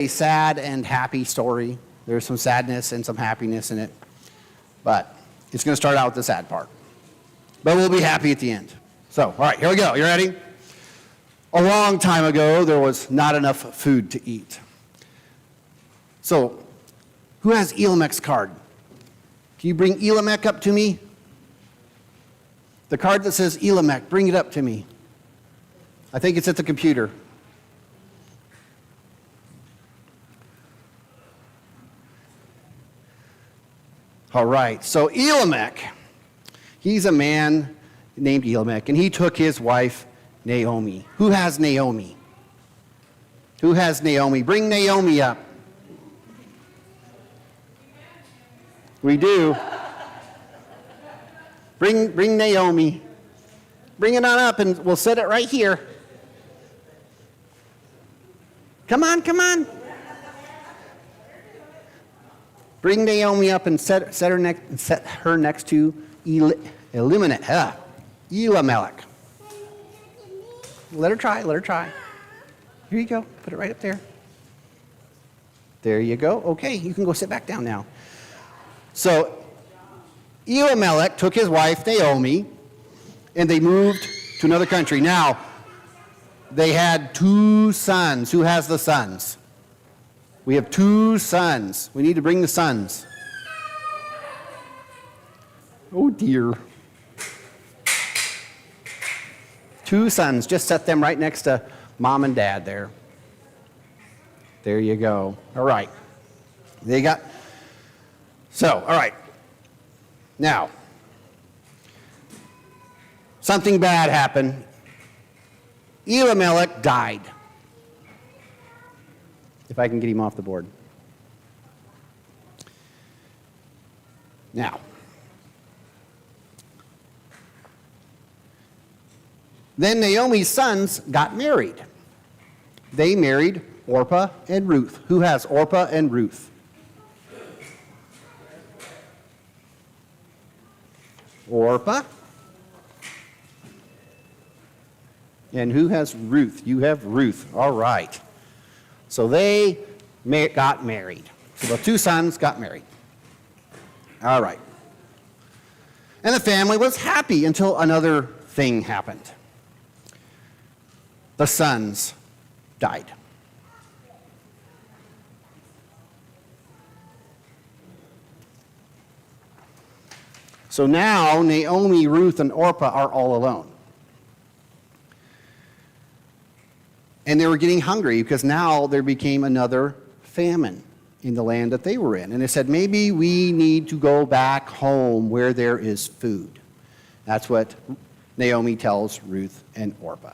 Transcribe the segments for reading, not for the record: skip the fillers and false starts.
A sad and happy story. There's some sadness and some happiness in it. But it's going to start out with the sad part. But we'll be happy at the end. So, all right, here we go. You ready? A long time ago, there was not enough food to eat. So, who has Elamech's card? Can you bring Elamech up to me? The card that says Elamech, bring it up to me. I think it's at the computer. All right, so Elamech, he's a man named Elamech, and he took his wife Naomi. Who has Naomi? Who has Naomi? Bring Naomi up. We do. Bring Naomi. Bring it on up, and we'll set it right here. Come on, come on. Bring Naomi up and set her next to Elimelech. Let her try. Here you go. Put it right up there. There you go. Okay, you can go sit back down now. So Elimelech took his wife Naomi, and they moved to another country. Now, they had 2 sons. Who has the sons? We have 2 sons. We need to bring the sons. Oh dear. 2 sons. Just set them right next to mom and dad there. There you go. All right. All right. Now, something bad happened. Elimelech died. If I can get him off the board. Now, then Naomi's sons got married. They married Orpah and Ruth. Who has Orpah and Ruth? Orpah. And who has Ruth? You have Ruth. All right. So they got married. So the 2 sons got married. All right. And the family was happy until another thing happened. The sons died. So now Naomi, Ruth, and Orpah are all alone. And they were getting hungry because now there became another famine in the land that they were in. And they said, maybe we need to go back home where there is food. That's what Naomi tells Ruth and Orpah.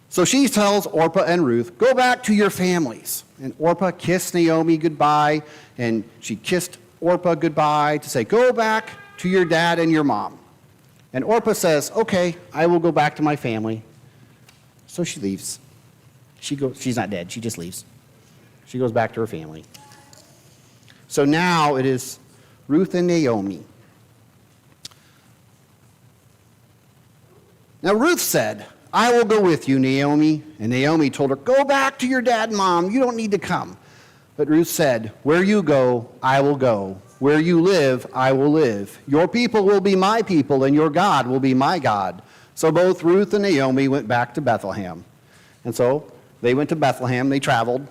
So she tells Orpah and Ruth, go back to your families. And Orpah kissed Naomi goodbye, and she kissed Orpah goodbye to say, go back to your dad and your mom. And Orpah says, okay, I will go back to my family. So she leaves. She's not dead. She just leaves. She goes back to her family. So now it is Ruth and Naomi. Now Ruth said, I will go with you, Naomi. And Naomi told her, go back to your dad and mom. You don't need to come. But Ruth said, where you go, I will go. Where you live, I will live. Your people will be my people, and your God will be my God. So both Ruth and Naomi went back to Bethlehem. And so they went to Bethlehem. They traveled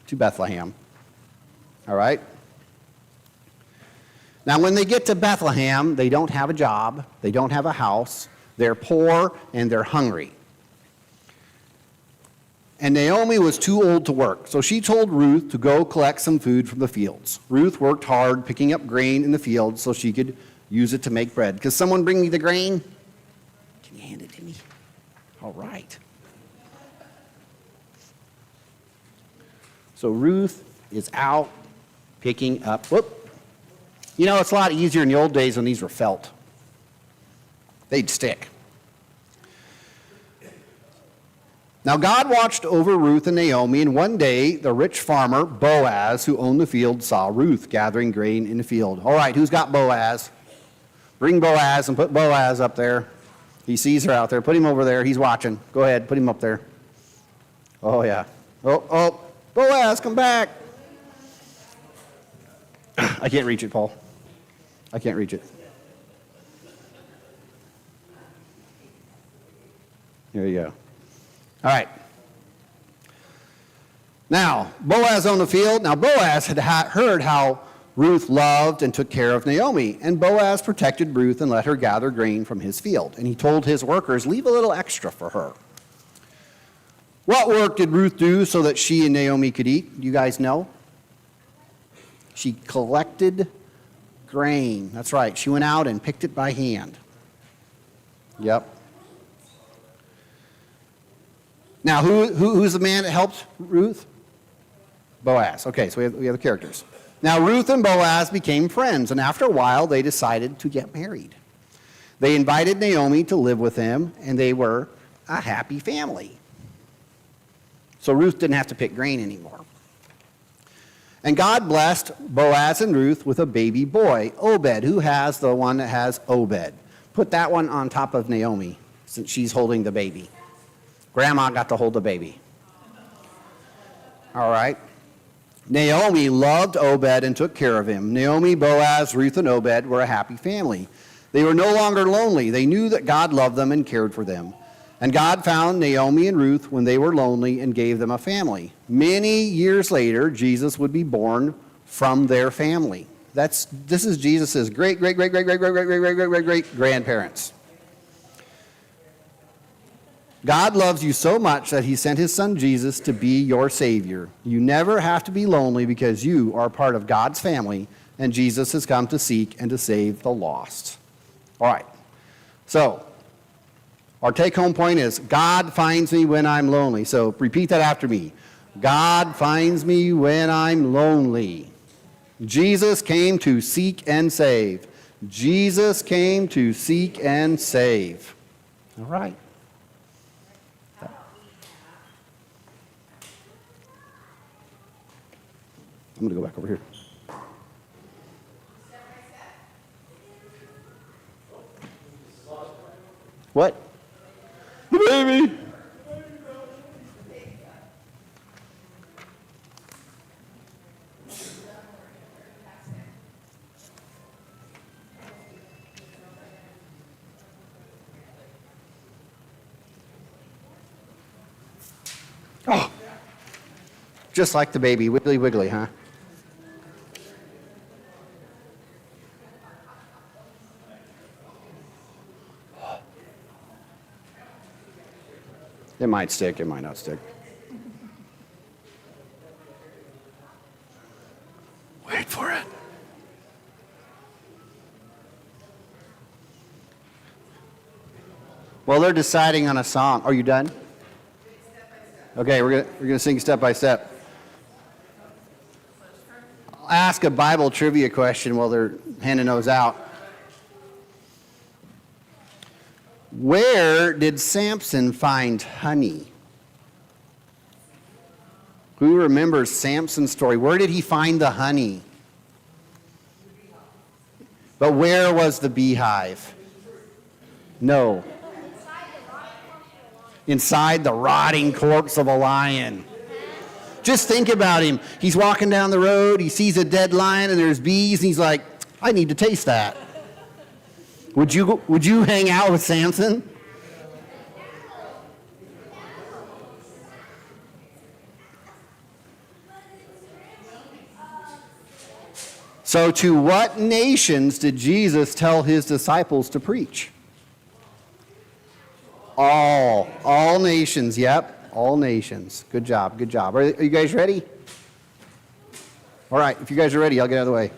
to Bethlehem. All right? Now, when they get to Bethlehem, they don't have a job. They don't have a house. They're poor and they're hungry. And Naomi was too old to work, so she told Ruth to go collect some food from the fields. Ruth worked hard picking up grain in the fields so she could use it to make bread. Can someone bring me the grain? Can you hand it to me? All right. So Ruth is out picking up. You know, it's a lot easier in the old days when these were felt. They'd stick. Now God watched over Ruth and Naomi, and one day the rich farmer, Boaz, who owned the field, saw Ruth gathering grain in the field. All right, who's got Boaz? Bring Boaz and put Boaz up there. He sees her out there. Put him over there. He's watching. Go ahead, put him up there. Oh, yeah. Oh, Boaz, come back. I can't reach it, Paul. I can't reach it. There you go. All right. Now, Boaz on the field. Now, Boaz had heard how Ruth loved and took care of Naomi, and Boaz protected Ruth and let her gather grain from his field. And he told his workers, leave a little extra for her. What work did Ruth do so that she and Naomi could eat? You guys know? She collected grain. That's right. She went out and picked it by hand. Yep. Now, who's the man that helped Ruth? Boaz. Okay, so we have the characters. Now, Ruth and Boaz became friends, and after a while, they decided to get married. They invited Naomi to live with them, and they were a happy family. So Ruth didn't have to pick grain anymore. And God blessed Boaz and Ruth with a baby boy, Obed. Who has the one that has Obed? Put that one on top of Naomi, since she's holding the baby. Grandma got to hold the baby. All right. Naomi loved Obed and took care of him. Naomi, Boaz, Ruth, and Obed were a happy family. They were no longer lonely. They knew that God loved them and cared for them. And God found Naomi and Ruth when they were lonely and gave them a family. Many years later, Jesus would be born from their family. This is Jesus' great grandparents. God loves you so much that he sent his son Jesus to be your Savior. You never have to be lonely because you are part of God's family, and Jesus has come to seek and to save the lost. All right. So, our take-home point is, God finds me when I'm lonely. So, repeat that after me. God finds me when I'm lonely. Jesus came to seek and save. Jesus came to seek and save. All right. I'm going to go back over here. What? The baby. Oh, just like the baby, wiggly wiggly, huh? It might stick, it might not stick. Wait for it. Well, they're deciding on a song. Are you done? Okay, we're gonna sing step by step. I'll ask a Bible trivia question while they're handing those out. Where did Samson find honey? Who remembers Samson's story? Where did he find the honey? But where was the beehive? No. Inside the rotting corpse of a lion. Just think about him. He's walking down the road, he sees a dead lion and there's bees, and he's like, I need to taste that. Would you hang out with Samson? So to what nations did Jesus tell his disciples to preach? All nations, yep, all nations. Good job, good job. Are you guys ready? All right, if you guys are ready, I'll get out of the way.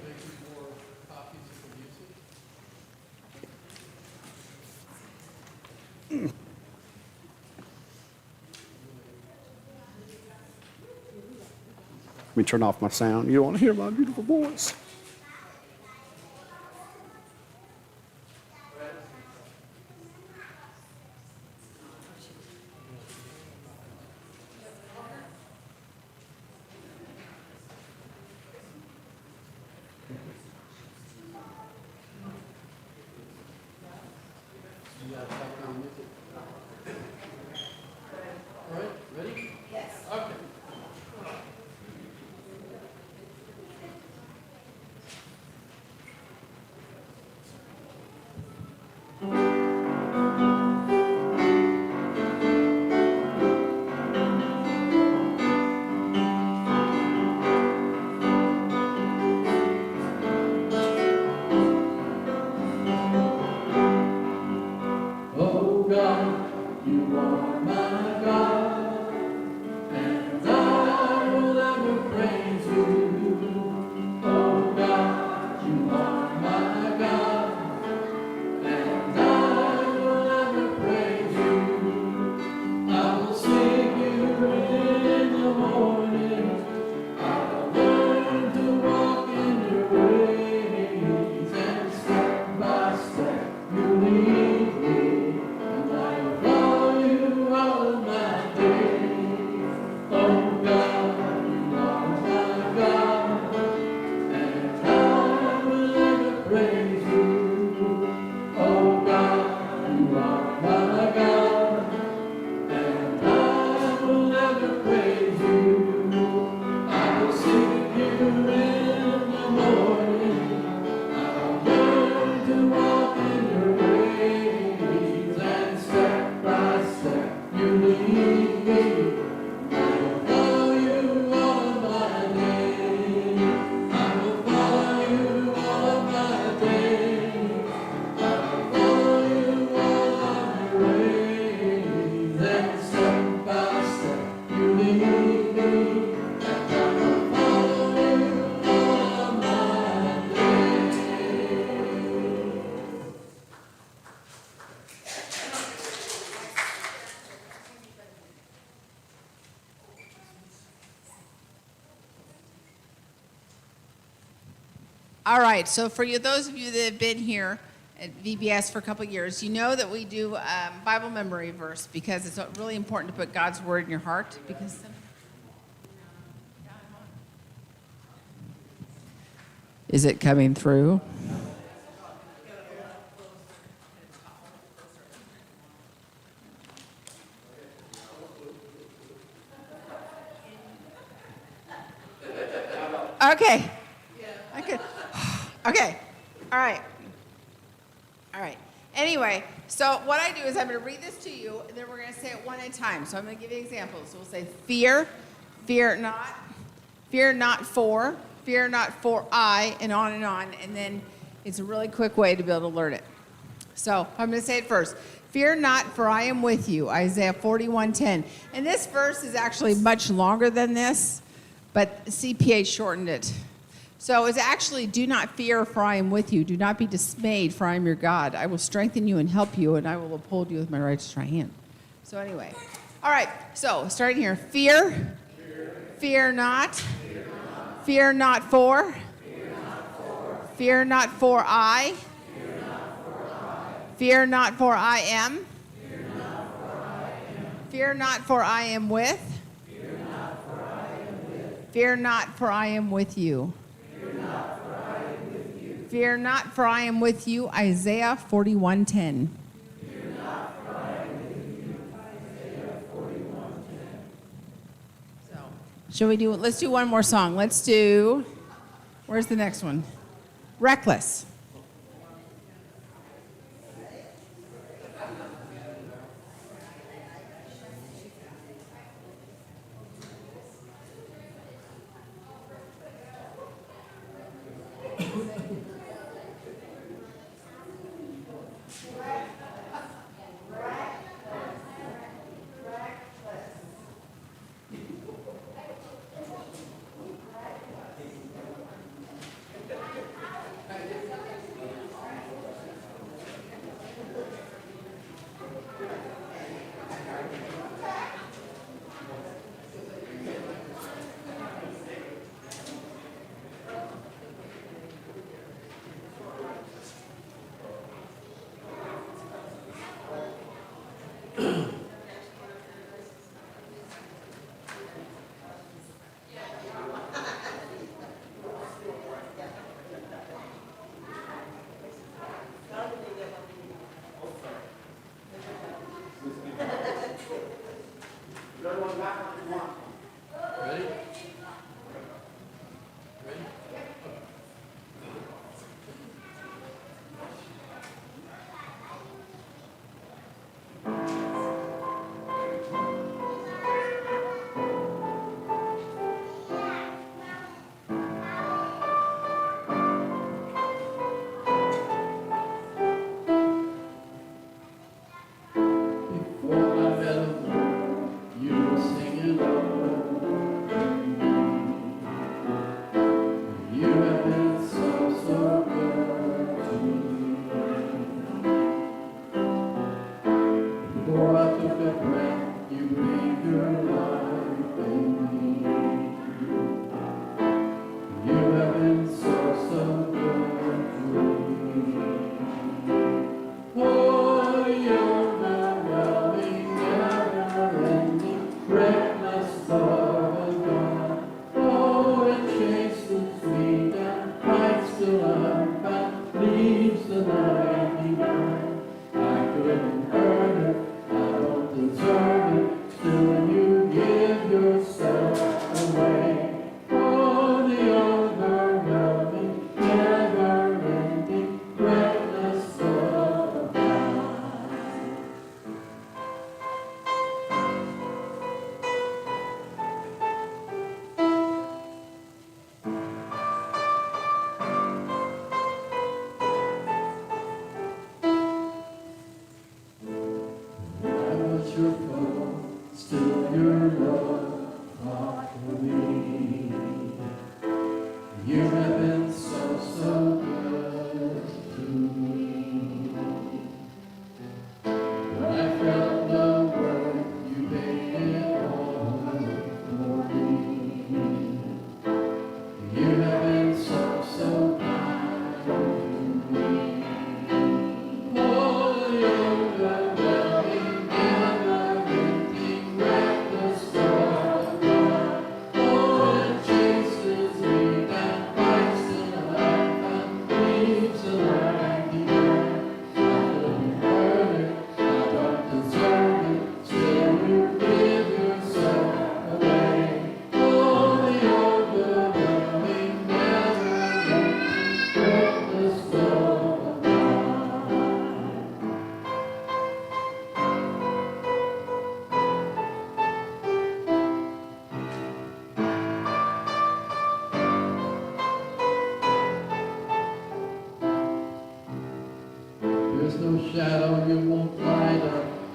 Let me turn off my sound. You don't want to hear my beautiful voice. All right, ready? Yes. All right, so for you, those of you that have been here at VBS for a couple of years, you know that we do Bible memory verse because it's really important to put God's word in your heart. Because is it coming through? Okay. Okay. Okay. All right. All right. Anyway, so what I do is I'm going to read this to you, and then we're going to say it one at a time. So I'm going to give you examples. So we'll say fear, fear not for I, and on, and then it's a really quick way to be able to learn it. So I'm going to say it first. Fear not, for I am with you, Isaiah 41:10. And this verse is actually much longer than this, but CPA shortened it. So it's actually, do not fear, for I am with you. Do not be dismayed, for I am your God. I will strengthen you and help you, and I will uphold you with my righteous right hand. So anyway, all right, so starting here. Fear not. Fear not for. Fear not for I. Fear not for I am. Fear not for I am with. Fear not for I am with you. Fear not, for I am with you, Isaiah 41:10. So, let's do one more song. Where's the next one? Reckless. Before I met him, you were singing.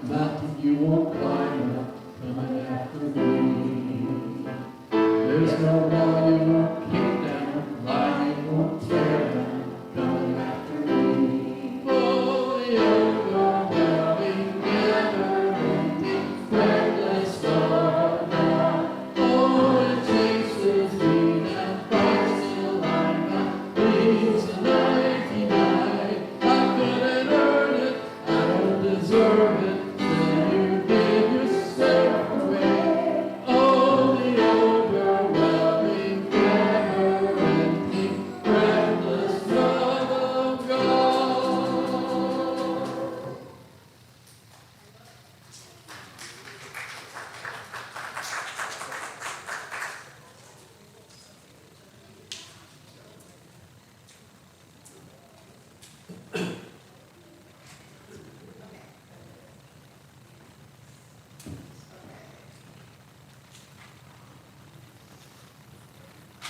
mountain you won't climb up, coming after me. There's no wall you won't kick down, line you won't tear down, coming after me. Oh, the overwhelming, never-ending, friendless love now. Oh, it chases me down, Christ still alive now, leaves the 99. I couldn't earn it, I don't deserve it, till you give yourself away. Oh, the overwhelming, never-ending, reckless love of God.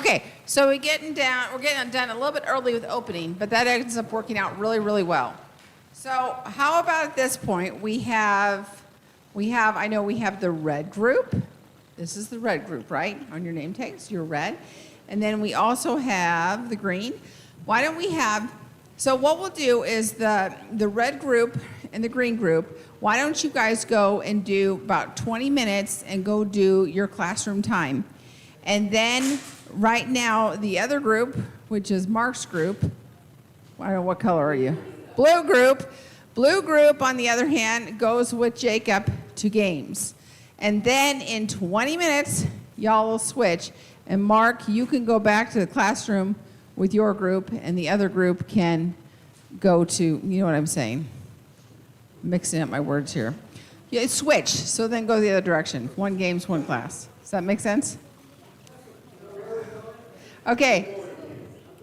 Okay, so we're getting done a little bit early with opening, but that ends up working out really, really well. So how about at this point, I know we have the red group. This is the red group, right? On your name tags, you're red. And then we also have the green. Why don't we have, so what we'll do is the red group and the green group, why don't you guys go and do about 20 minutes and go do your classroom time. And then right now, the other group, which is Mark's group, I don't know, what color are you? Blue group. Blue group, on the other hand, goes with Jacob to games. And then in 20 minutes, y'all will switch. And Mark, you can go back to the classroom with your group, and the other group can go to, you know what I'm saying? Mixing up my words here. Yeah, switch, so then go the other direction. One games, one class. Does that make sense? Okay,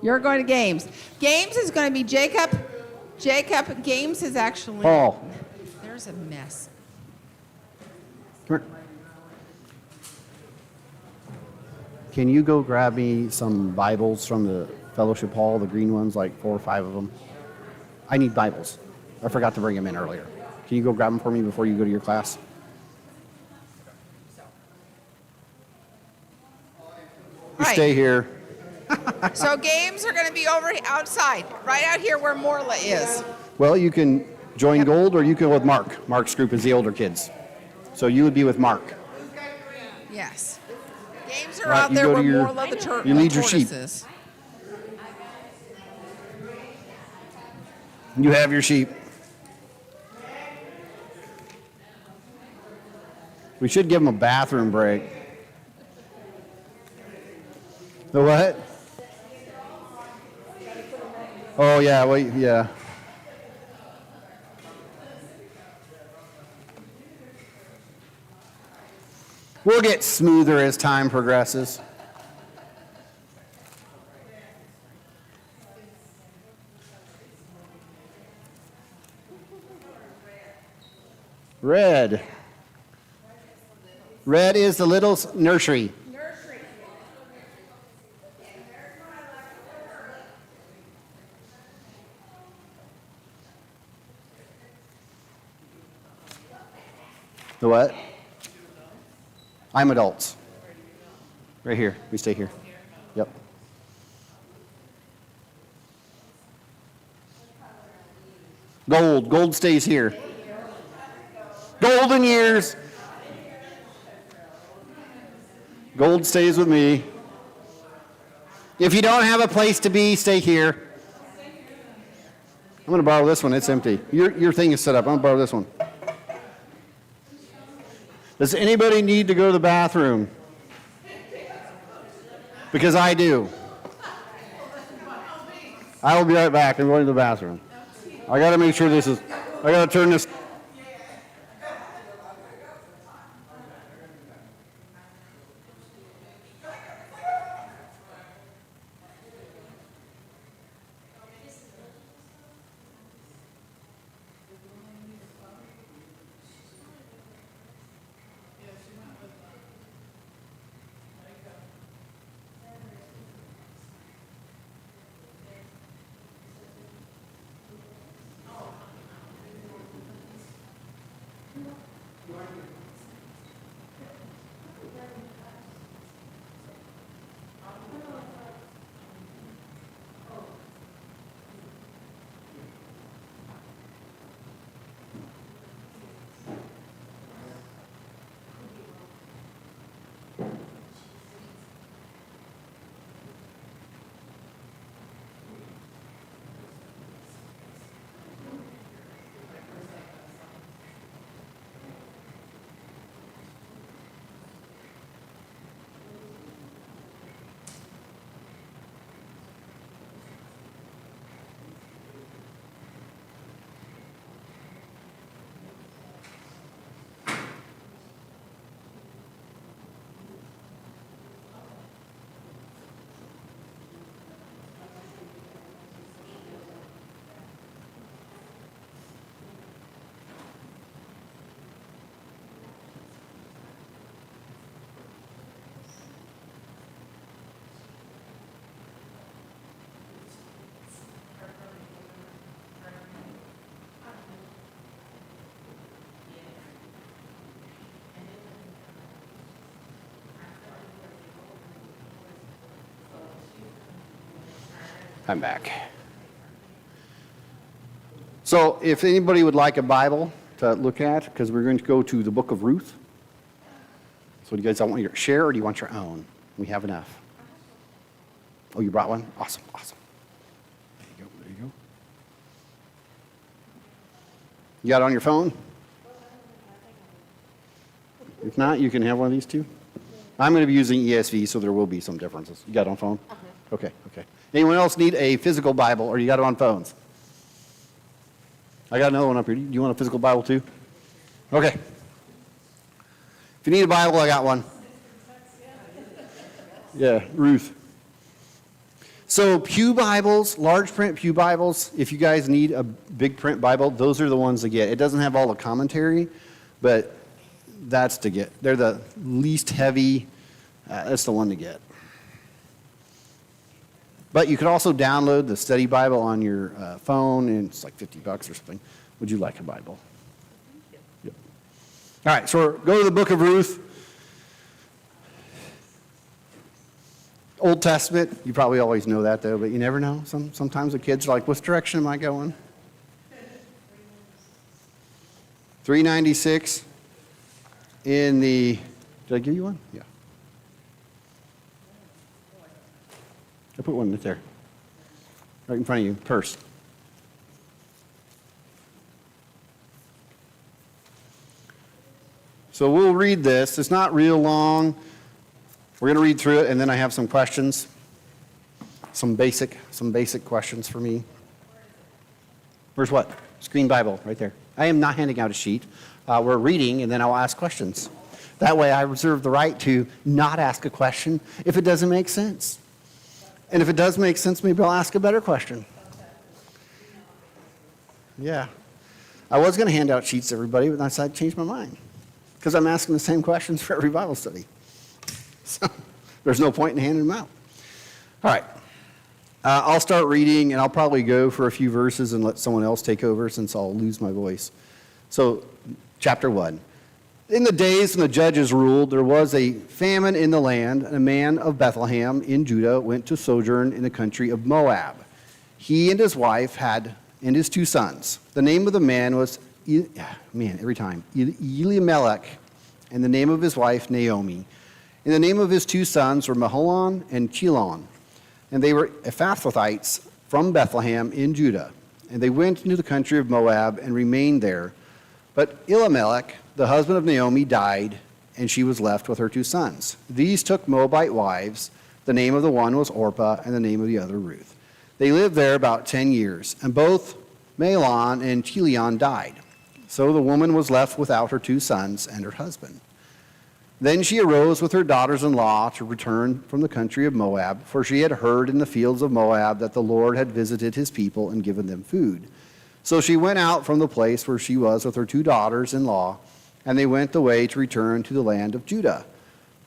you're going to games. Games is going to be Jacob. Jacob, games is actually... Paul. There's a mess. Come here. Can you go grab me some Bibles from the fellowship hall, the green ones, like 4 or 5 of them? I need Bibles. I forgot to bring them in earlier. Can you go grab them for me before you go to your class? You Right. stay here. So games are going to be over outside, right out here where Morla is. Well, you can join Gold or you can go with Mark. Mark's group is the older kids. So you would be with Mark. Yes. Games are Right, out you there go where to your- Morla the you lead your sheep. tortoise is. You have your sheep. We should give them a bathroom break. The what? Oh, yeah, wait, yeah. We'll get smoother as time progresses. Red. Red is the little nursery. The what? I'm adults. Right here. We stay here. Yep. Gold. Gold stays here. Golden years. Gold stays with me. If you don't have a place to be, stay here. I'm going to borrow this one. It's empty. Your thing is set up. I'm going to borrow this one. Does anybody need to go to the bathroom? Because I do. I will be right back. I'm going to the bathroom. I got to make sure this is, I got to turn this. I'm back. So if anybody would like a Bible to look at, because we're going to go to the book of Ruth. So do you guys want your share or do you want your own? We have enough. Oh, you brought one? Awesome, awesome. There you go, there you go. You got it on your phone? If not, you can have one of these two. I'm going to be using ESV, so there will be some differences. You got it on phone? Okay, okay. Anyone else need a physical Bible, or you got it on phones? I got another one up here. Do you want a physical Bible too? Okay. If you need a Bible, I got one. Yeah, Ruth. So Pew Bibles, large print Pew Bibles, if you guys need a big print Bible, those are the ones to get. It doesn't have all the commentary, but that's to get. They're the least heavy. That's the one to get. But you could also download the study Bible on your phone, and it's like $50 or something. Would you like a Bible? Yep. All right, so go to the book of Ruth. Old Testament, you probably always know that though, but you never know. Sometimes the kids are like, which direction am I going? 396 in the, did I give you one? Yeah. I put one there, right in front of you, purse. So we'll read this. It's not real long. We're going to read through it, and then I have some questions, some basic questions for me. Where's what? Screen Bible, right there. I am not handing out a sheet. We're reading, and then I'll ask questions. That way I reserve the right to not ask a question if it doesn't make sense. And if it does make sense, maybe I'll ask a better question. Yeah. I was going to hand out sheets to everybody, but I decided to change my mind. Because I'm asking the same questions for every Bible study. So there's no point in handing them out. All right. I'll start reading, and I'll probably go for a few verses and let someone else take over since I'll lose my voice. So, chapter 1. In the days when the judges ruled, there was a famine in the land, and a man of Bethlehem in Judah went to sojourn in the country of Moab. He and his wife and his 2 sons. The name of the man was, Elimelech, and the name of his wife, Naomi. And the name of his 2 sons were Mahlon and Chilon. And they were Ephrathites from Bethlehem in Judah. And they went into the country of Moab and remained there. But Elimelech, the husband of Naomi, died, and she was left with her 2 sons. These took Moabite wives. The name of the one was Orpah, and the name of the other Ruth. They lived there about 10 years, and both Mahlon and Chilion died. So the woman was left without her 2 sons and her husband. Then she arose with her daughters-in-law to return from the country of Moab, for she had heard in the fields of Moab that the Lord had visited his people and given them food. So she went out from the place where she was with her 2 daughters-in-law, and they went away to return to the land of Judah.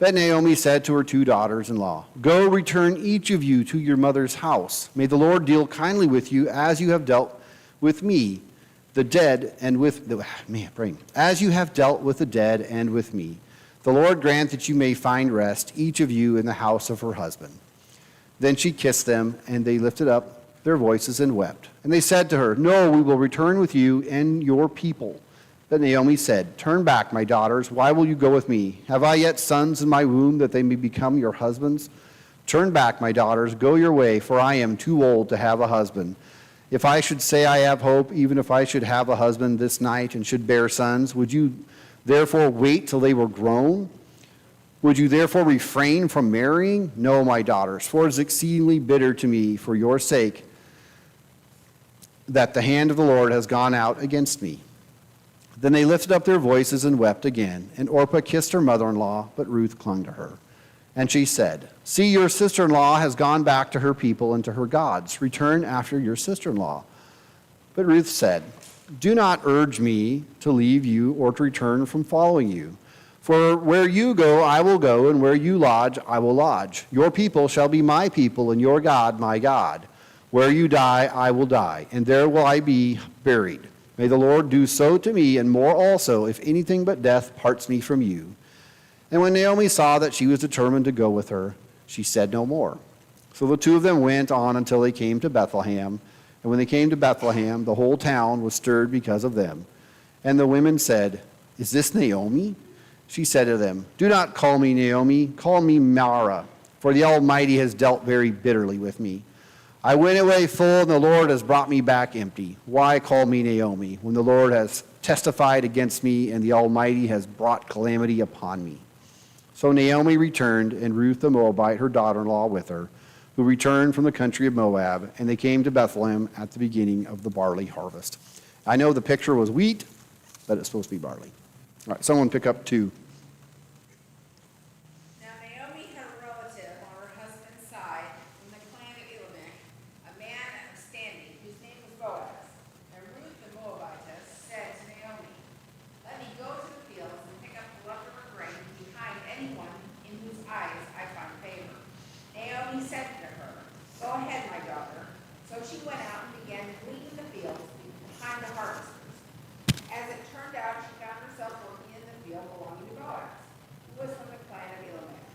But Naomi said to her 2 daughters-in-law, "Go, return each of you to your mother's house. May the Lord deal kindly with you as you have dealt with me. the dead and with the brain. As you have dealt with the dead and with me, the Lord grant that you may find rest, each of you in the house of her husband. Then she kissed them, and they lifted up their voices and wept. And they said to her, No, we will return with you and your people. But Naomi said, Turn back, my daughters. Why will you go with me? Have I yet sons in my womb that they may become your husbands? Turn back, my daughters. Go your way, for I am too old to have a husband. If I should say I have hope, even if I should have a husband this night and should bear sons, would you therefore wait till they were grown? Would you therefore refrain from marrying? No, my daughters, for it is exceedingly bitter to me for your sake that the hand of the Lord has gone out against me. Then they lifted up their voices and wept again, and Orpah kissed her mother-in-law, but Ruth clung to her. And she said, See, your sister-in-law has gone back to her people and to her gods. Return after your sister-in-law. But Ruth said, Do not urge me to leave you or to return from following you. For where you go, I will go, and where you lodge, I will lodge. Your people shall be my people, and your God, my God. Where you die, I will die, and there will I be buried. May the Lord do so to me, and more also, if anything but death parts me from you. And when Naomi saw that she was determined to go with her, she said no more. So the two of them went on until they came to Bethlehem. And when they came to Bethlehem, the whole town was stirred because of them. And the women said, Is this Naomi? She said to them, Do not call me Naomi, call me Mara, for the Almighty has dealt very bitterly with me. I went away full, and the Lord has brought me back empty. Why call me Naomi, when the Lord has testified against me, and the Almighty has brought calamity upon me? So Naomi returned, and Ruth the Moabite, her daughter-in-law, with her, who returned from the country of Moab, and they came to Bethlehem at the beginning of the barley harvest. I know the picture was wheat, but it's supposed to be barley. All right, someone pick up 2. Now Naomi had a relative on her husband's side from the clan of Elimelech, a man of standing whose name was Boaz. And Ruth the Moabitess said to Naomi, Let me go to the fields and pick up the leftover grain behind anyone in whose eyes I find favor. Naomi said to her, Go ahead, my daughter. So she went out and began gleaning the fields behind the harvesters. As it turned out, she found herself working in the field belonging to Boaz, who was from the clan of Elimelech.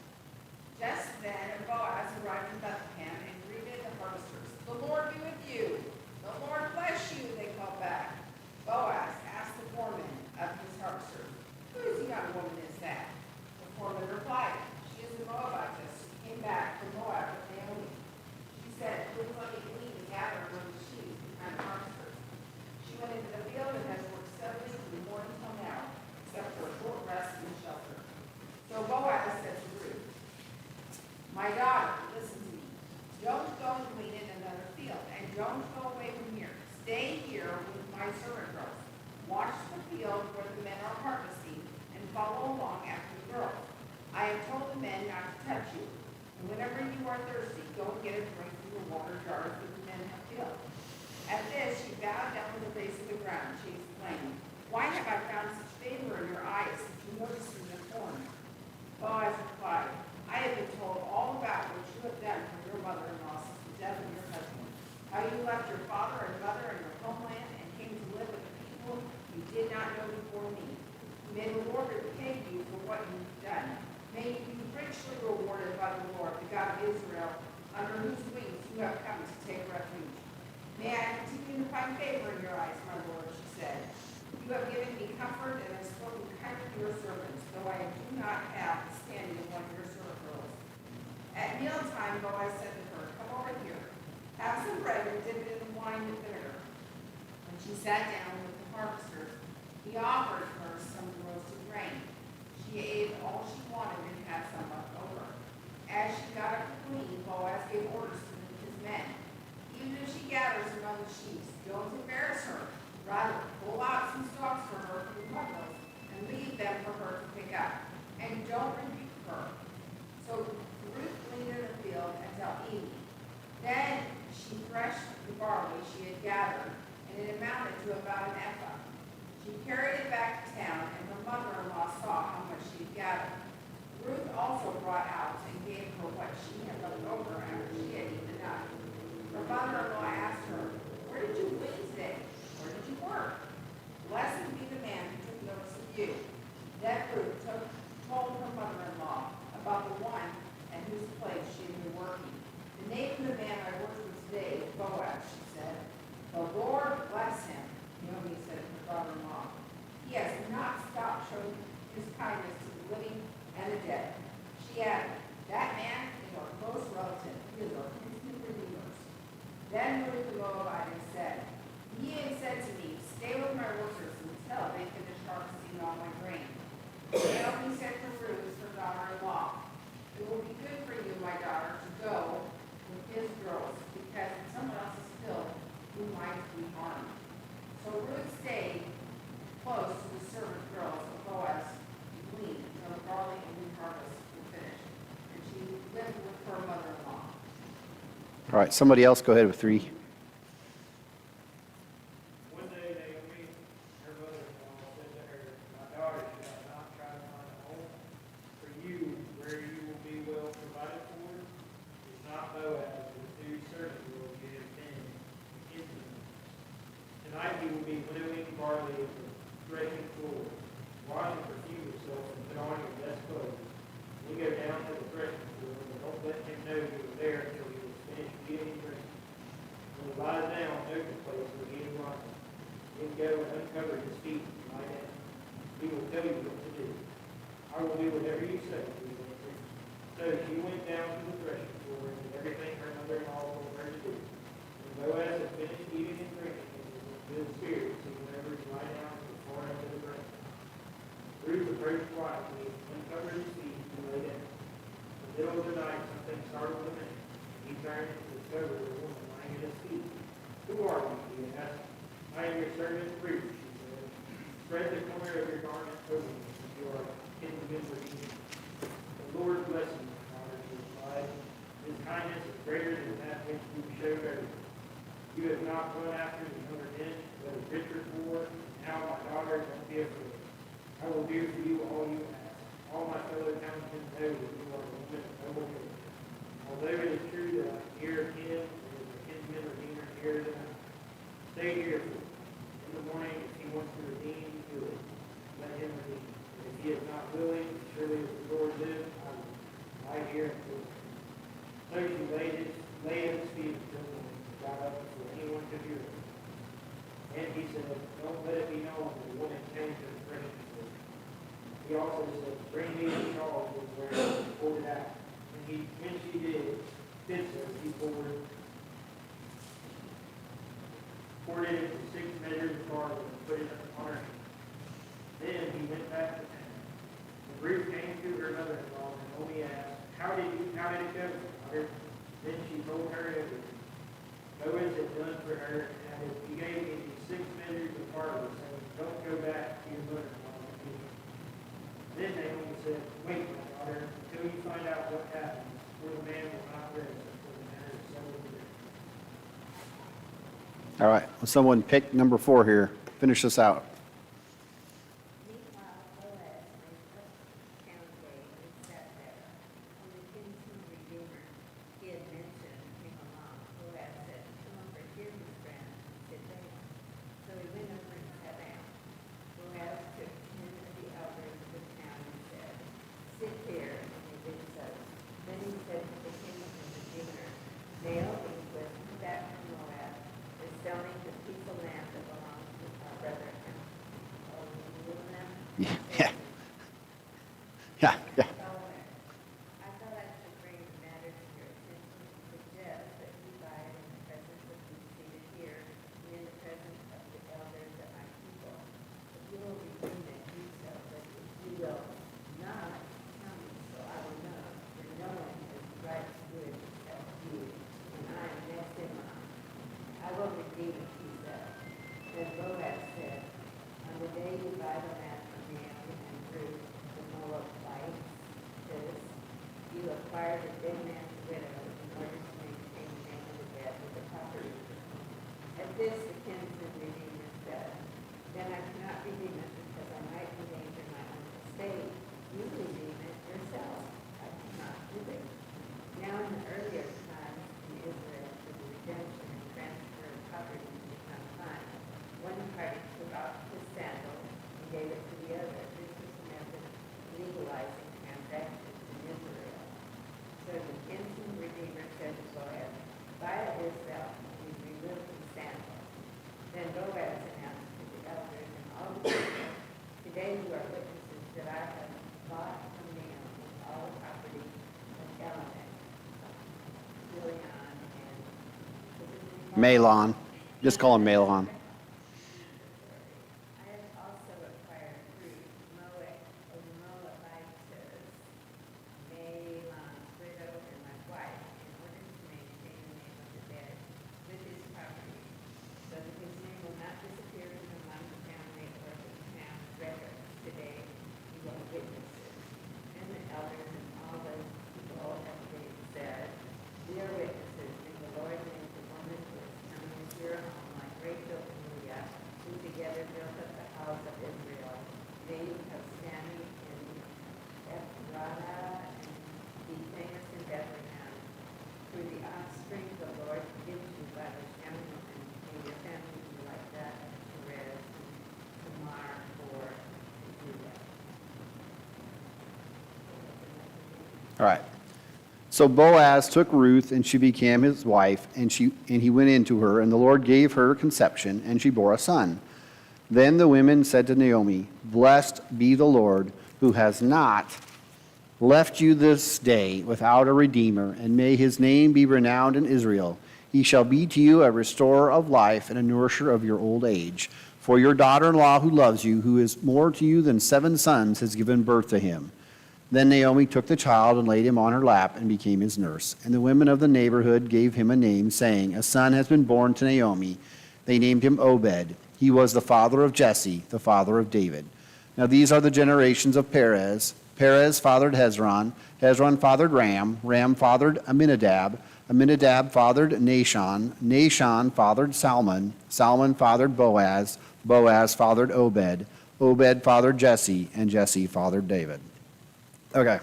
Just then Boaz arrived in Bethlehem and greeted the harvesters. The Lord be with you. The Lord bless you, they called back. Boaz asked the foreman of his harvesters, Whose young woman is that? The foreman replied, She is the Moabitess who came back from Moab with Naomi. She said, Please let me glean and gather among the sheaves behind the harvesters. She went into the field and has worked steadily from the morning till now, except for a short rest and shelter. So Boaz said to Ruth, My daughter, listen to me. Don't go and glean in another field, and don't go away from here. Stay here with my servant girls. Watch the field where the men are harvesting, and follow along after the girls. I have told the men not to touch you. And whenever you are thirsty, go and get a drink from the water jars that the men have filled. At this, she bowed down to the base of the ground. She exclaimed, Why have I found such favor in your eyes that you notice me the corn? Boaz replied, I have been told all about what you have done for your mother-in-law since the death of your husband. How you left your father and mother and your homeland and came to live with a people you did not know before me. May the Lord repay you for what you've done. May you be richly rewarded by the Lord, the God of Israel, under whose wings you have come to take refuge. May I continue to find favor in your eyes, my Lord, she said. You have given me comfort and have spoken kindly to your servants, though I do not have the standing of one of your servant girls. At mealtime, Boaz said to her, Come over here. Have some bread and dip it in the wine with vinegar. When she sat down with the harvesters, he offered her some roasted grain. She ate all she wanted and had some left over. As she got up to glean, Boaz gave orders to his men. Even if she gathers among the sheaves, don't embarrass her. Rather, pull out some stalks for her from the bundles and leave them for her to pick up. And don't rebuke her. So Ruth gleaned in the field until evening. Then she threshed the barley she had gathered, and it amounted to about an ephah. She carried it back to town, and her mother-in-law saw how much she had gathered. Boaz, she said, "The Lord bless him." Naomi said to her daughter-in-law, "He has not stopped showing his kindness to the living and the dead." She added, "That man is our close relative. He is our kinsman redeemer." Then Ruth the Moabite said, "He had said to me, 'Stay with my workers until they finish harvesting all my grain.'" Naomi said to Ruth, her daughter-in-law, "It will be good for you, my daughter, to go with his girls, because in someone else's field you might be harmed." So Ruth stayed close to the servant girls of Boaz to glean until the barley and wheat harvest were finished, and she lived with her mother-in-law. All right, somebody else go ahead with 3. One day Naomi, her mother-in-law, said to her, "My daughter, should I not try to find a home for you where you will be well provided for? Is not Boaz, whose servant will give him kinsman? Tonight he will be winnowing barley in the threshing floor. Wash and perfume yourself and put on your best clothes. Then go down to the threshing floor, but don't let him know you are there until he has finished eating and drinking. When he lies down, open the place where he is lying. Then go and uncover his feet and lie down. He will tell you what to do. I will do whatever you say," he answered. So she went down to the threshing floor and did everything her mother-in-law told her to do. When Boaz had finished eating and drinking and was in good spirits, he went over to lie down to the far end of the grain. Ruth approached quietly, uncovered his feet, and lay down. In the middle of the night, something startled the man. He turned and discovered a woman lying at his feet. "Who are you?" he asked. "I am your servant Ruth," she said. "Spread the corner of your garment over me, if you are kinsman redeemer." "The Lord bless you, my daughter," she replied. "His kindness is greater than that which you showed earlier. You have not run after the younger men, whether rich or poor. Now, my daughter, don't be afraid. I will do for you all you ask. All my fellow townsmen know that you are a woman of noble birth. Although it is true that I am near of kin, and is the kinsman redeemer nearer than I. Stay here for me. In the morning, if he wants to redeem, do it. Let him redeem. And if he is not willing, surely as the Lord lives, I will lie here until then." So she lay at his feet until morning, and got up before anyone could hear her. And he said, "Don't let it be known that the woman came to the threshing floor." He also said, "Bring me the shawl you were wearing and poured it out." And when she did so, he poured it into 6 measures of barley and put it on her hand. Then he went back to town. When Ruth came to her mother-in-law, Naomi asked, How did it go, daughter?" Then she told her everything. Boaz had done for her, and added, "He gave me these 6 measures of barley, saying, 'Don't go back to your mother-in-law again.'" Then Naomi said, "Wait, my daughter, until you find out what happens, for the man will not rest until the matter is settled with him." All right, will someone pick number 4 here? Finish this out. Meanwhile, Boaz raised up town gate and sat there. When the kinsman redeemer he had mentioned came along, Boaz said, "Come over here, my friend, and sit down." So he went over and sat down. Boaz took 10 of the elders of the town and said, "Sit here," and they did so. Then he said to the kinsman redeemer, "Naomi, who has come back from Moab, is selling the piece of land that belongs to our brother Ham." Oh, you know them? Yeah. Yeah, yeah. I thought I should bring the matter to your attention and suggest that you buy it in the presence of these seated here and in the presence of the elders of my people. If you will redeem it, do so, but if you will not, tell me, so I will know, for no one has the right to do it except you, and I am next in line. I will redeem it, he said. Then Boaz said, "On the day you buy the land from Naomi and Ruth, the Moabites, you acquired a dead man's widow in order to maintain the name of the dead with the property." At this, the kinsman redeemer said, "Then I cannot redeem it because I might endanger my own estate. You redeem it yourself. I cannot do it." Now in the earlier times in Israel, for the redemption and transfer of property to become mine, one party took off his sandal and gave it to the other. This was the method of legalizing transactions in Israel. So the kinsman redeemer said to Boaz, "Buy it yourself, and Malon. Just call him Malon. I have also acquired Ruth, Moabitess, Mahlon's widow, and my wife, in order to maintain the name of the dead with his property, so that his name will not disappear from among the family or the town records. Today, he will witnesses. And the elders and all those people of faith said, we are witnesses, and the Lord named the woman who is coming into your home, like Rachel and Leah, who together built up the house of Israel. They have standing in Ephrathah and be famous in Bethlehem. Through the offspring the Lord gives you by this young woman, may your family be like that of Perez and Tamar or Judah. All right. So Boaz took Ruth, and she became his wife, and he went into her, and the Lord gave her conception, and she bore a son. Then the women said to Naomi, blessed be the Lord, who has not left you this day without a redeemer, and may his name be renowned in Israel. He shall be to you a restorer of life and a nourisher of your old age. For your daughter-in-law who loves you, who is more to you than 7 sons, has given birth to him. Then Naomi took the child and laid him on her lap and became his nurse. And the women of the neighborhood gave him a name, saying, a son has been born to Naomi. They named him Obed. He was the father of Jesse, the father of David. Now these are the generations of Perez. Perez fathered Hezron. Hezron fathered Ram. Ram fathered Aminadab. Aminadab fathered Nahshon. Nahshon fathered Salmon. Salmon fathered Boaz. Boaz fathered Obed. Obed fathered Jesse. And Jesse fathered David. Okay.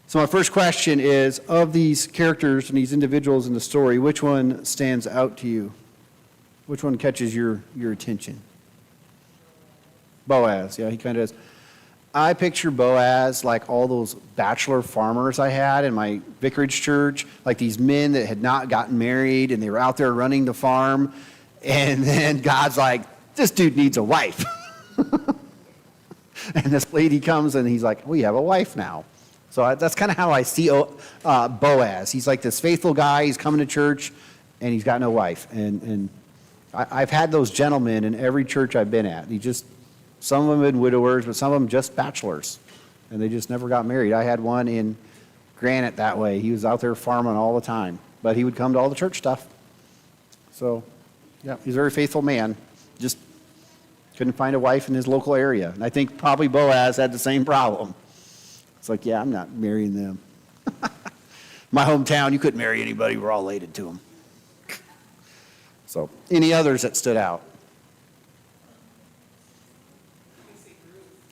So my first question is, of these characters and these individuals in the story, which one stands out to you? Which one catches your attention? Boaz, yeah, he kind of does. I picture Boaz like all those bachelor farmers I had in my vicarage church, like these men that had not gotten married and they were out there running the farm, and then God's like, this dude needs a wife. And this lady comes and he's like, we have a wife now. So that's kind of how I see Boaz. He's like this faithful guy. He's coming to church and he's got no wife. And I've had those gentlemen in every church I've been at. Some of them have been widowers, but some of them just bachelors. And they just never got married. I had one in Granite that way. He was out there farming all the time. But he would come to all the church stuff. So, yeah, he's a very faithful man. Just couldn't find a wife in his local area. And I think probably Boaz had the same problem. It's like, yeah, I'm not marrying them. My hometown, you couldn't marry anybody. We're all related to them. So, any others that stood out?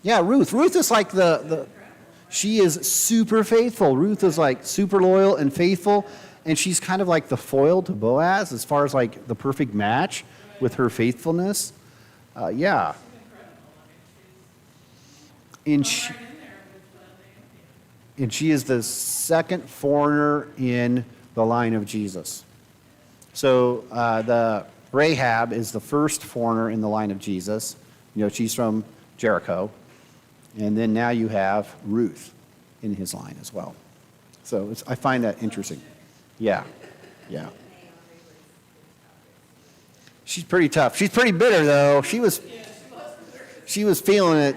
Yeah, Ruth. Ruth is like she is super faithful. Ruth is like super loyal and faithful. And she's kind of like the foil to Boaz as far as like the perfect match with her faithfulness. Yeah. And she is the second foreigner in the line of Jesus. So the Rahab is the first foreigner in the line of Jesus. You know, she's from Jericho. And then now you have Ruth in his line as well. So I find that interesting. Yeah. Yeah. She's pretty tough. She's pretty bitter, though. She was feeling it,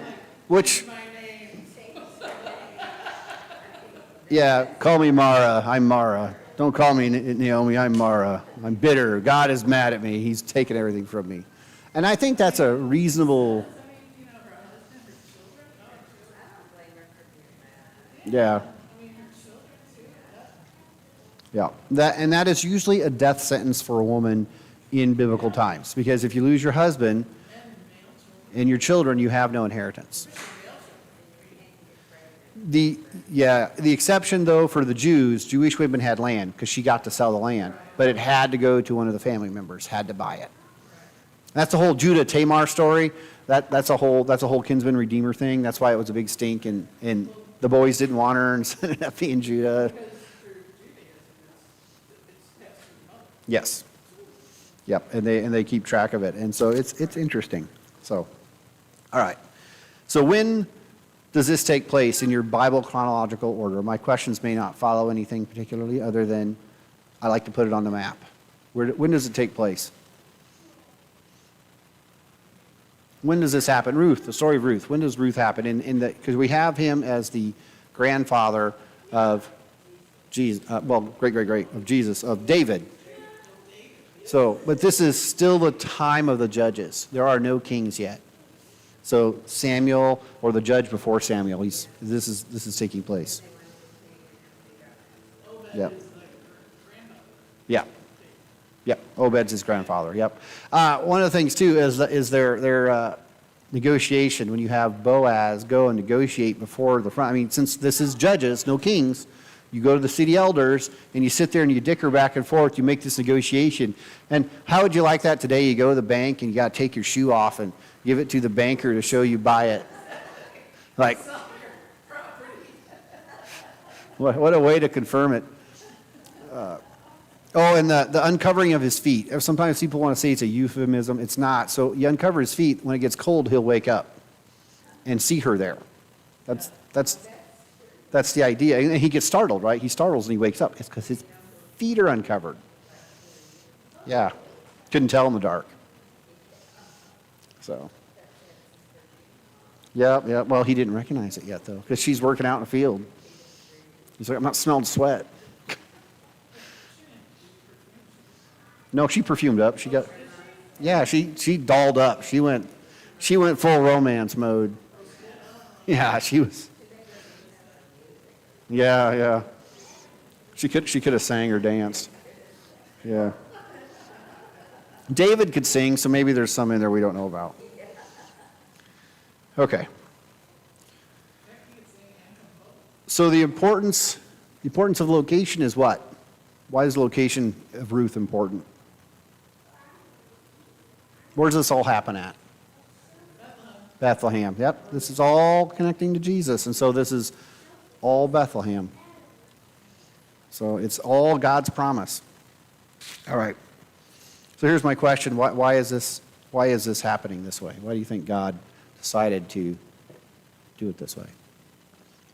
which, yeah, call me Mara. I'm Mara. Don't call me Naomi. I'm Mara. I'm bitter. God is mad at me. He's taken everything from me. And I think that's a reasonable. Yeah. Yeah. That is usually a death sentence for a woman in biblical times, because if you lose your husband and your children, you have no inheritance. The exception though for the Jewish women had land because she got to sell the land, but it had to go to one of the family members, had to buy it. That's the whole Judah Tamar story. That's a whole kinsman redeemer thing. That's why it was a big stink, and the boys didn't want her, and ended up being Judah. Yes. Yep, and they keep track of it, and so it's interesting. So, all right. So when does this take place in your Bible chronological order? My questions may not follow anything particularly, other than I like to put it on the map. When does it take place? When does this happen? Ruth, the story of Ruth. When does Ruth happen? Because we have him as the grandfather of Jesus, great of Jesus, of David. So, but this is still the time of the judges. There are no kings yet. So Samuel, or the judge before Samuel, this is taking place. Yep. Yeah. Yep. Obed's his grandfather. Yep. One of the things too is their negotiation. When you have Boaz go and negotiate before the front. I mean, since this is judges, no kings, you go to the city elders and you sit there and you dicker back and forth. You make this negotiation. And how would you like that today? You go to the bank and you got to take your shoe off and give it to the banker to show you buy it. Like, what a way to confirm it. And the uncovering of his feet. Sometimes people want to say it's a euphemism. It's not. So you uncover his feet. When it gets cold, he'll wake up and see her there. That's the idea. And he gets startled, right? He startles and he wakes up. It's because his feet are uncovered. Yeah. Couldn't tell in the dark. So. Yeah. Well, he didn't recognize it yet, though, because she's working out in the field. He's like, I'm not smelling sweat. No, she perfumed up. She dolled up. She went full romance mode. Yeah, she was. Yeah. She could have sang or danced. Yeah. David could sing, so maybe there's some in there we don't know about. Okay. So the importance of location is what? Why is the location of Ruth important? Where does this all happen at? Bethlehem. Yep. This is all connecting to Jesus. And so this is all Bethlehem. So it's all God's promise. All right. So here's my question. Why is this happening this way? Why do you think God decided to do it this way?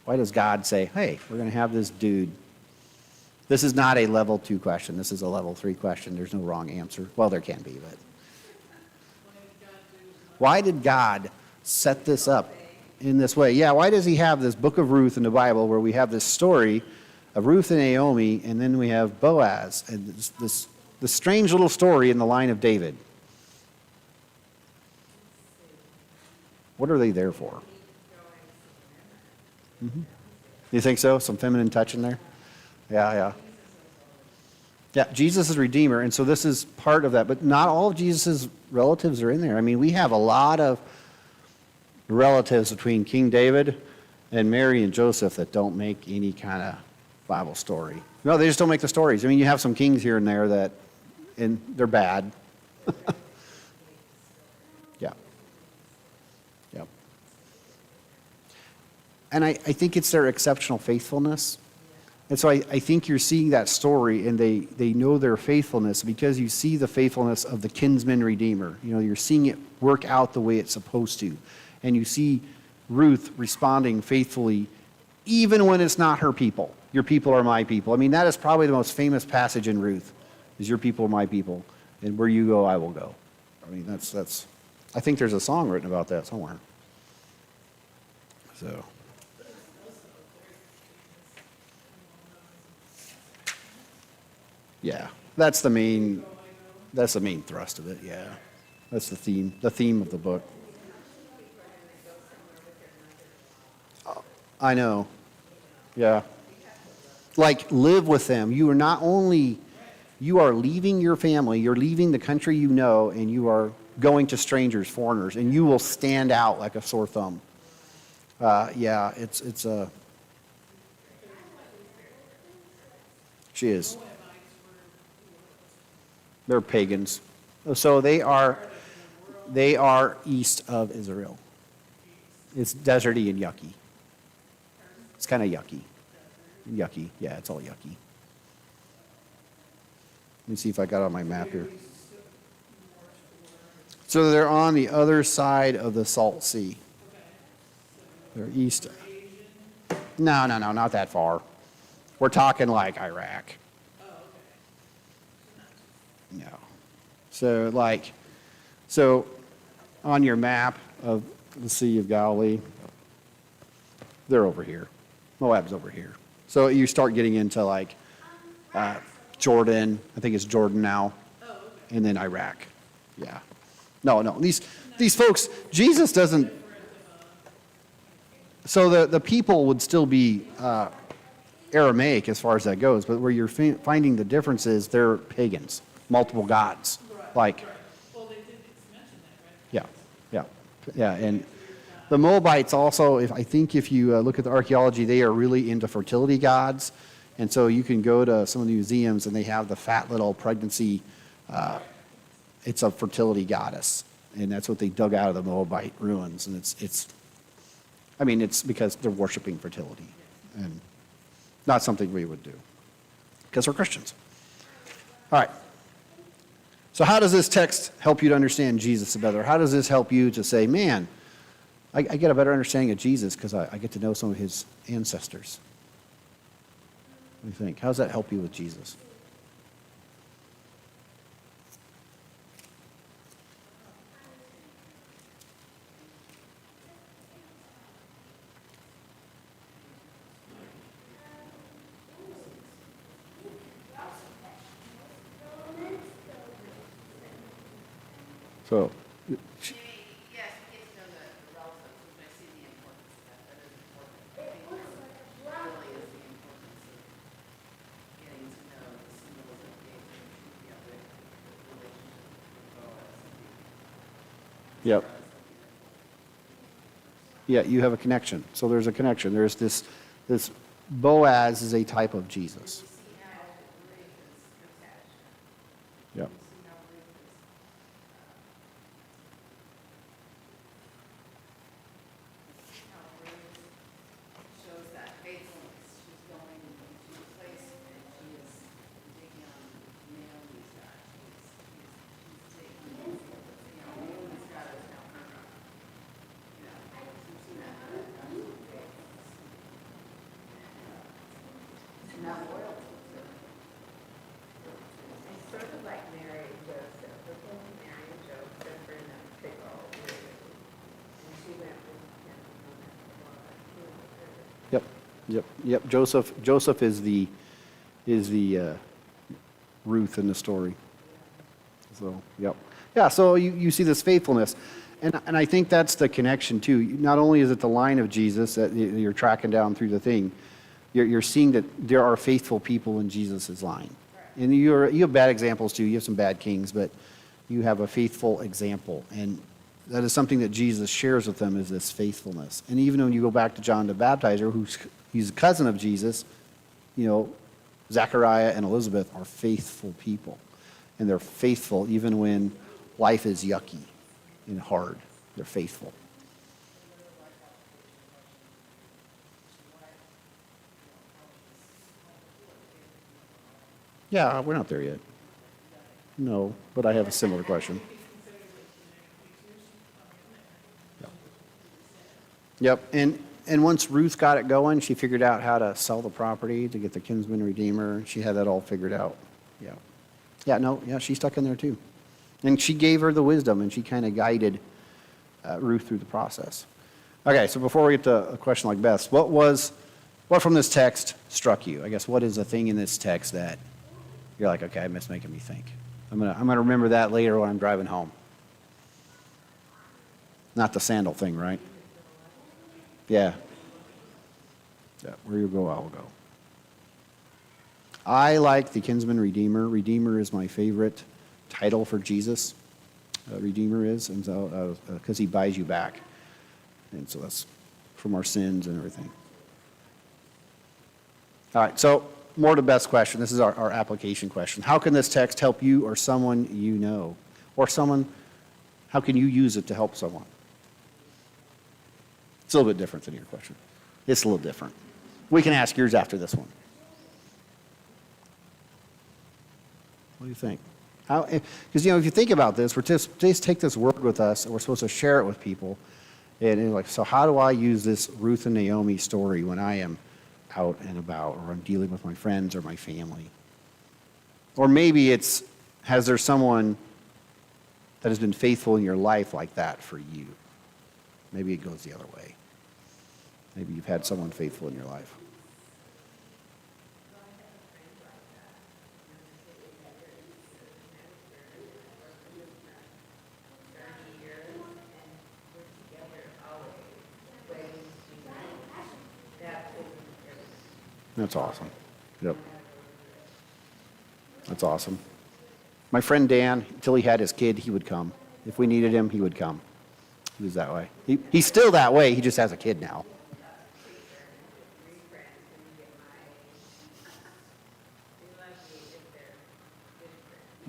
Why does God say, hey, we're going to have this dude? This is not a level 2 question. This is a level 3 question. There's no wrong answer. Well, there can be, but. Why did God set this up in this way? Yeah, why does he have this book of Ruth in the Bible where we have this story of Ruth and Naomi, and then we have Boaz, and this strange little story in the line of David? What are they there for? Mm-hmm. You think so? Some feminine touch in there? Yeah. Yeah, Jesus is Redeemer, and so this is part of that. But not all of Jesus' relatives are in there. I mean, we have a lot of relatives between King David and Mary and Joseph that don't make any kind of Bible story. No, they just don't make the stories. I mean, you have some kings here and there and they're bad. Yeah. Yep. And I think it's their exceptional faithfulness. And so I think you're seeing that story, and they know their faithfulness because you see the faithfulness of the kinsman redeemer. You know, you're seeing it work out the way it's supposed to. And you see Ruth responding faithfully, even when it's not her people. Your people are my people. I mean, that is probably the most famous passage in Ruth, is your people are my people, and where you go, I will go. I mean, that's. I think there's a song written about that somewhere. So. Yeah, that's the main thrust of it. Yeah, that's the theme of the book. I know. Yeah, like live with them. You are leaving your family, you're leaving the country you know, and you are going to strangers, foreigners, and you will stand out like a sore thumb. Yeah, it's a. She is. They're pagans. So they are east of Israel. It's deserty and yucky. It's kind of yucky. Yucky. Yeah, it's all yucky. Let me see if I got on my map here. So they're on the other side of the Salt Sea. They're east. No, not that far. We're talking like Iraq. No. So on your map of the Sea of Galilee, they're over here. Moab's over here. So you start getting into like Jordan. I think it's Jordan now. And then Iraq. Yeah. No. These folks, Jesus doesn't. So the people would still be Aramaic as far as that goes, but where you're finding the difference is they're pagans, multiple gods. Like, Well, they did mention that, right? yeah. And the Moabites also, if you look at the archaeology, they are really into fertility gods. And so you can go to some of the museums and they have the fat little pregnancy, it's a fertility goddess. And that's what they dug out of the Moabite ruins. And it's because they're worshiping fertility. And not something we would do because we're Christians. All right. So how does this text help you to understand Jesus better? How does this help you to say, man, I get a better understanding of Jesus because I get to know some of his ancestors? What do you think? How does that help you with Jesus? So, Yes, we get to know the relatives, which I see the importance of that. That is important. I think that really is the importance of getting to know the symbols of faith and the relationship with Boaz. yep. Yeah, you have a connection. So there's a connection. There's this Boaz is a type of Jesus. See how Ruth is attached. Yep. See how Ruth is how Ruth shows that faithfulness. She's going to a place and she is taking on Naomi's God. She's taking, Naomi's God is now her God. You've seen that. And that loyalty to It's sort of like Mary and Joseph. Look at Mary and Joseph were in a big old weird. And she went with him no matter what. Yep. Joseph is the Ruth in the story. So, yep. Yeah, so you see this faithfulness. And I think that's the connection too. Not only is it the line of Jesus that you're tracking down through the thing, you're seeing that there are faithful people in Jesus' line. And you have bad examples too. You have some bad kings, but you have a faithful example. And that is something that Jesus shares with them, is this faithfulness. And even when you go back to John the Baptizer, he's a cousin of Jesus, Zechariah and Elizabeth are faithful people. And they're faithful even when life is yucky and hard. They're faithful. Yeah, we're not there yet. No, but I have a similar question. Yep, and once Ruth got it going, she figured out how to sell the property to get the kinsman redeemer. She had that all figured out. Yeah, she stuck in there too. And she gave her the wisdom, and she kind of guided Ruth through the process. Okay, so before we get to a question like Beth's, what from this text struck you? I guess what is a thing in this text that you're like, okay, it's making me think. I'm gonna remember that later when I'm driving home. Not the sandal thing, right? Yeah. Where you go, I will go. I like the kinsman redeemer. Redeemer is my favorite title for Jesus. Redeemer is, and so because he buys you back, and so that's from our sins and everything. All right, so more to Beth's question. This is our application question. How can this text help you or someone you know? Or how can you use it to help someone? It's a little bit different than your question. It's a little different. We can ask yours after this one. What do you think? Because, if you think about this, we're just take this word with us, and we're supposed to share it with people. And so how do I use this Ruth and Naomi story when I am out and about, or I'm dealing with my friends or my family? Or maybe it's Has there someone that has been faithful in your life like that for you? Maybe it goes the other way. Maybe you've had someone faithful in your life. That's awesome. Yep. That's awesome. My friend Dan, until he had his kid, he would come. If we needed him, he would come. He was that way. He's still that way. He just has a kid now.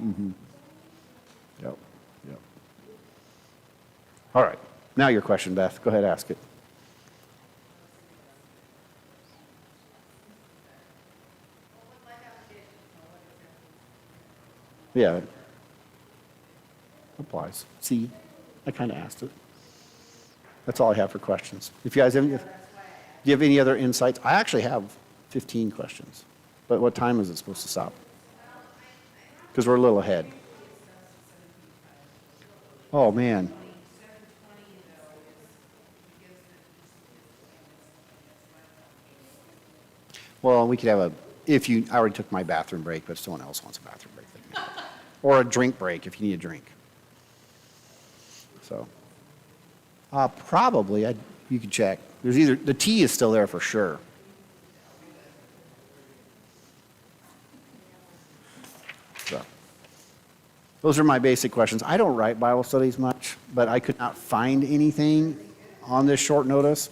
Mm-hmm. Yep. Yep. All right. Now your question, Beth. Go ahead, ask it. Yeah. Applies. See, I kind of asked it. That's all I have for questions. If you guys have, do you have any other insights? I actually have 15 questions. But what time is it supposed to stop? Because we're a little ahead. Oh, man. Well, we could have a, I already took my bathroom break, but if someone else wants a bathroom break, they can. Or a drink break if you need a drink. So, probably, you could check. There's either, the tea is still there for sure. So, those are my basic questions. I don't write Bible studies much, but I could not find anything on this short notice.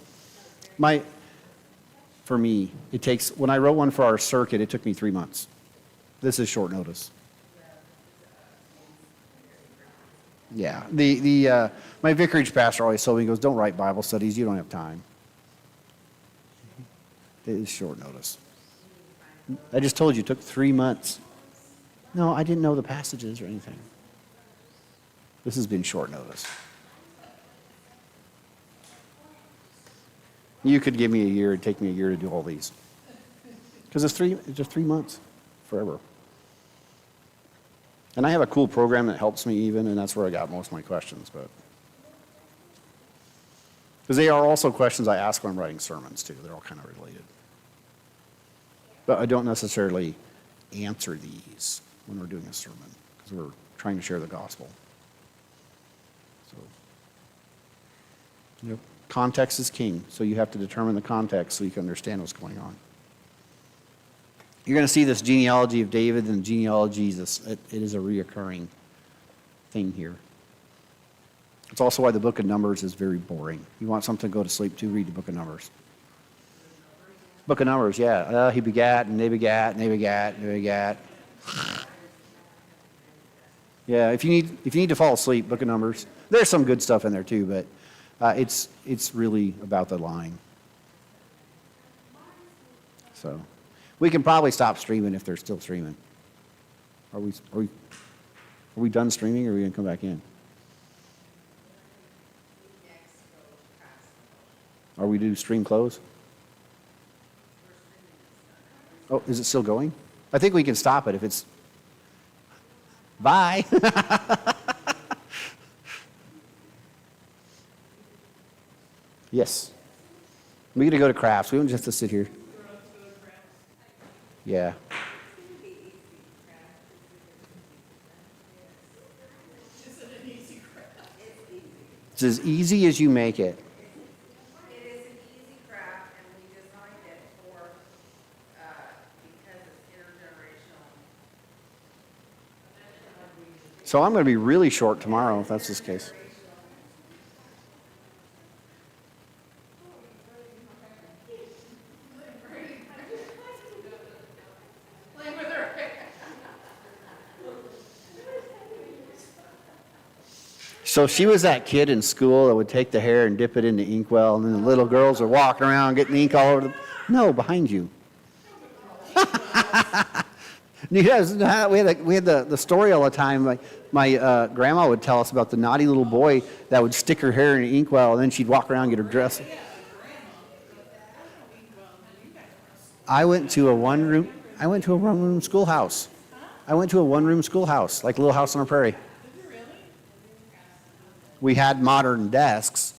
For me, it takes, when I wrote one for our circuit, it took me 3 months. This is short notice. Yeah, my vicarage pastor always told me, he goes, don't write Bible studies, you don't have time. It is short notice. I just told you, it took 3 months. No, I didn't know the passages or anything. This has been short notice. You could give me a year, it'd take me a year to do all these. Because it's just 3 months, forever. And I have a cool program that helps me even, and that's where I got most of my questions. But because they are also questions I ask when I'm writing sermons too. They're all kind of related. But I don't necessarily answer these when we're doing a sermon because we're trying to share the gospel. So, yep. Context is king, so you have to determine the context so you can understand what's going on. You're going to see this genealogy of David and the genealogy of Jesus. It is a reoccurring thing here. It's also why the book of Numbers is very boring. You want something to go to sleep to, read the book of Numbers. Book of Numbers, yeah. He begat, and they begat, and they begat, and they begat. Yeah, if you need to fall asleep, book of Numbers. There's some good stuff in there too, but it's really about the line. So we can probably stop streaming if they're still streaming. Are we done streaming, or are we going to come back in? Are we do stream close? Oh, is it still going? I think we can stop it if it's... Bye. Yes. We're going to go to crafts. We don't just have to sit here. Yeah. It's as easy as you make it. It is an easy craft, and we designed it for, because it's intergenerational. So I'm going to be really short tomorrow if that's this case. So she was that kid in school that would take the hair and dip it in the inkwell, and then the little girls are walking around getting ink all over them. No, behind you. You guys, we had the story all the time. Like my grandma would tell us about the naughty little boy that would stick her hair in an inkwell, and then she'd walk around and get her dress. I went to a one-room schoolhouse. I went to a one-room schoolhouse, like Little House on the Prairie. Did you really? We had modern desks,